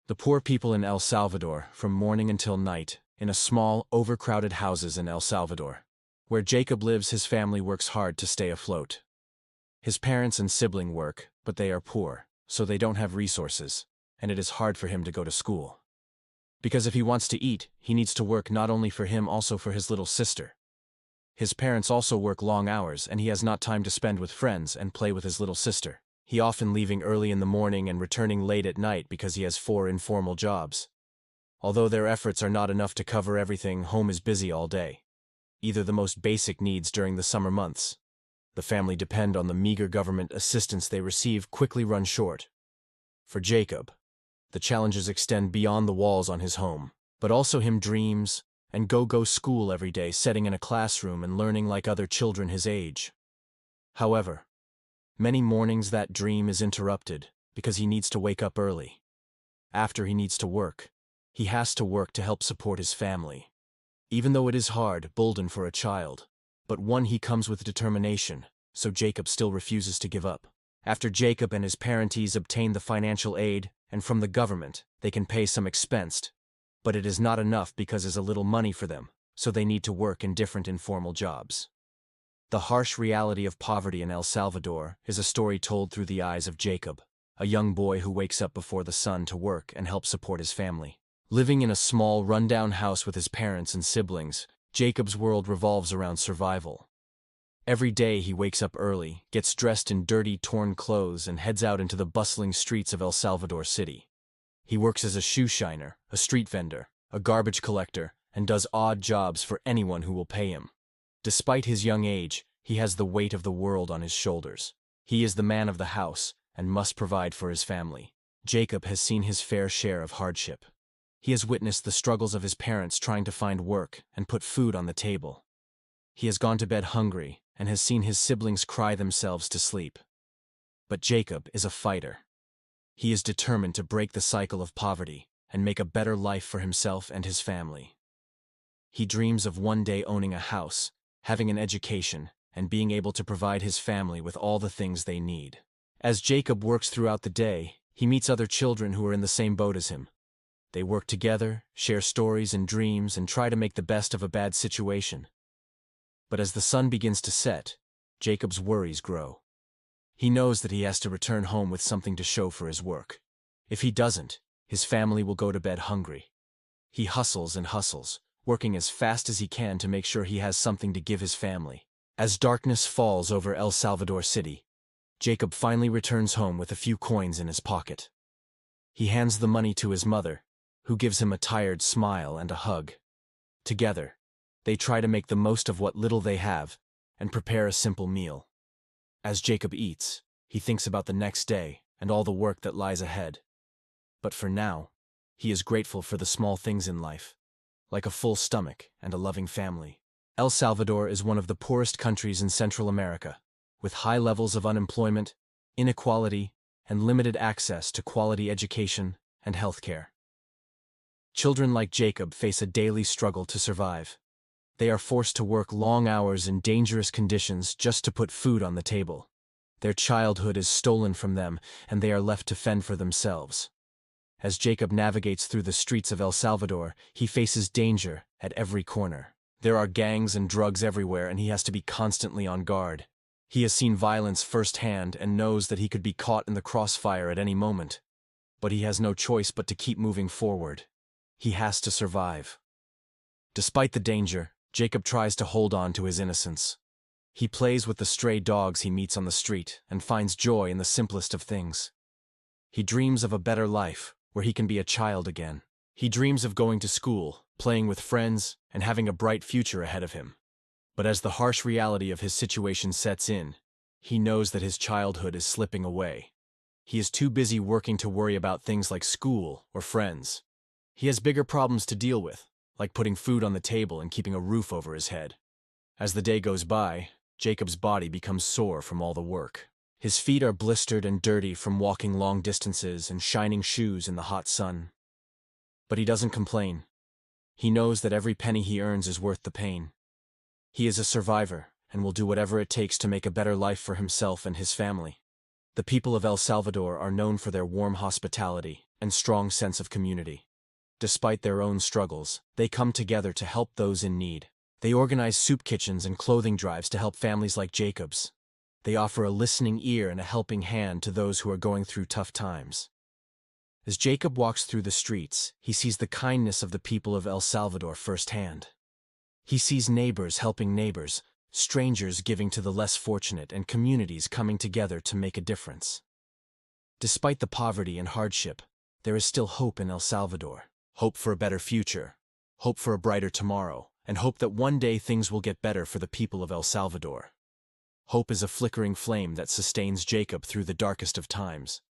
The poor people in El Salvador, from morning until night, in a small, overcrowded houses in El Salvador. Where Jacob lives, his family works hard to stay afloat. His parents and sibling work, but they are poor, so they don't have resources, and it is hard for him to go to school. Because if he wants to eat, he needs to work not only for him, also for his little sister. His parents also work long hours, and he has not time to spend with friends and play with his little sister. He often leaving early in the morning and returning late at night because he has 4 informal jobs. Although their efforts are not enough to cover everything, home is busy all day. Either the most basic needs during the summer months. The family depend on the meager government assistance they receive quickly run short. For Jacob, the challenges extend beyond the walls on his home, but also him dreams and go school every day, sitting in a classroom and learning like other children his age. However, many mornings that dream is interrupted because he needs to wake up early. After he needs to work, he has to work to help support his family. Even though it is hard, burden for a child, but one he comes with determination, so Jacob still refuses to give up. After Jacob and his parents obtain the financial aid, and from the government, they can pay some expense, but it is not enough because there's a little money for them, so they need to work in different informal jobs. The harsh reality of poverty in El Salvador is a story told through the eyes of Jacob, a young boy who wakes up before the sun to work and help support his family. Living in a small, rundown house with his parents and siblings, Jacob's world revolves around survival. Every day he wakes up early, gets dressed in dirty, torn clothes, and heads out into the bustling streets of El Salvador City. He works as a shoe shiner, a street vendor, a garbage collector, and does odd jobs for anyone who will pay him. Despite his young age, he has the weight of the world on his shoulders. He is the man of the house and must provide for his family. Jacob has seen his fair share of hardship. He has witnessed the struggles of his parents trying to find work and put food on the table. He has gone to bed hungry and has seen his siblings cry themselves to sleep. But Jacob is a fighter. He is determined to break the cycle of poverty and make a better life for himself and his family. He dreams of one day owning a house, having an education, and being able to provide his family with all the things they need. As Jacob works throughout the day, he meets other children who are in the same boat as him. They work together, share stories and dreams, and try to make the best of a bad situation. But as the sun begins to set, Jacob's worries grow. He knows that he has to return home with something to show for his work. If he doesn't, his family will go to bed hungry. He hustles and hustles, working as fast as he can to make sure he has something to give his family. As darkness falls over El Salvador City, Jacob finally returns home with a few coins in his pocket. He hands the money to his mother, who gives him a tired smile and a hug. Together, they try to make the most of what little they have and prepare a simple meal. As Jacob eats, he thinks about the next day and all the work that lies ahead. But for now, he is grateful for the small things in life, like a full stomach and a loving family. El Salvador is one of the poorest countries in Central America, with high levels of unemployment, inequality, and limited access to quality education and healthcare. Children like Jacob face a daily struggle to survive. They are forced to work long hours in dangerous conditions just to put food on the table. Their childhood is stolen from them, and they are left to fend for themselves. As Jacob navigates through the streets of El Salvador, he faces danger at every corner. There are gangs and drugs everywhere, and he has to be constantly on guard. He has seen violence firsthand and knows that he could be caught in the crossfire at any moment. But he has no choice but to keep moving forward. He has to survive. Despite the danger, Jacob tries to hold on to his innocence. He plays with the stray dogs he meets on the street and finds joy in the simplest of things. He dreams of a better life, where he can be a child again. He dreams of going to school, playing with friends, and having a bright future ahead of him. But as the harsh reality of his situation sets in, he knows that his childhood is slipping away. He is too busy working to worry about things like school or friends. He has bigger problems to deal with, like putting food on the table and keeping a roof over his head. As the day goes by, Jacob's body becomes sore from all the work. His feet are blistered and dirty from walking long distances and shining shoes in the hot sun. But he doesn't complain. He knows that every penny he earns is worth the pain. He is a survivor and will do whatever it takes to make a better life for himself and his family. The people of El Salvador are known for their warm hospitality and strong sense of community. Despite their own struggles, they come together to help those in need. They organize soup kitchens and clothing drives to help families like Jacob's. They offer a listening ear and a helping hand to those who are going through tough times. As Jacob walks through the streets, he sees the kindness of the people of El Salvador firsthand. He sees neighbors helping neighbors, strangers giving to the less fortunate, and communities coming together to make a difference. Despite the poverty and hardship, there is still hope in El Salvador. Hope for a better future, hope for a brighter tomorrow, and hope that one day things will get better for the people of El Salvador. Hope is a flickering flame that sustains Jacob through the darkest of times.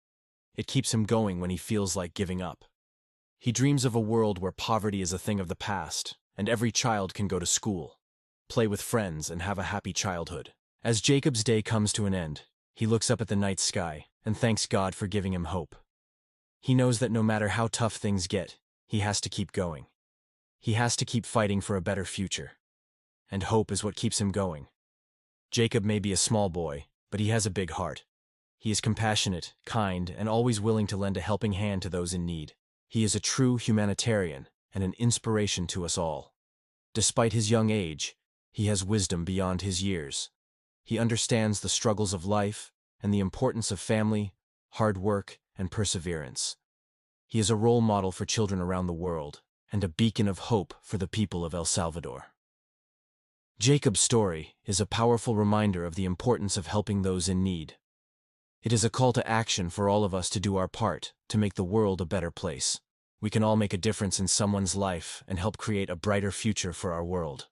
It keeps him going when he feels like giving up. He dreams of a world where poverty is a thing of the past, and every child can go to school, play with friends, and have a happy childhood. As Jacob's day comes to an end, he looks up at the night sky and thanks God for giving him hope. He knows that no matter how tough things get, he has to keep going. He has to keep fighting for a better future. And hope is what keeps him going. Jacob may be a small boy, but he has a big heart. He is compassionate, kind, and always willing to lend a helping hand to those in need. He is a true humanitarian and an inspiration to us all. Despite his young age, he has wisdom beyond his years. He understands the struggles of life and the importance of family, hard work, and perseverance. He is a role model for children around the world and a beacon of hope for the people of El Salvador. Jacob's story is a powerful reminder of the importance of helping those in need. It is a call to action for all of us to do our part to make the world a better place. We can all make a difference in someone's life and help create a brighter future for our world.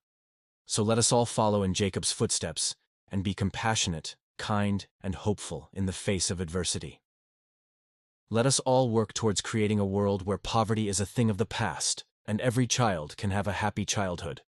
So let us all follow in Jacob's footsteps and be compassionate, kind, and hopeful in the face of adversity. Let us all work towards creating a world where poverty is a thing of the past and every child can have a happy childhood.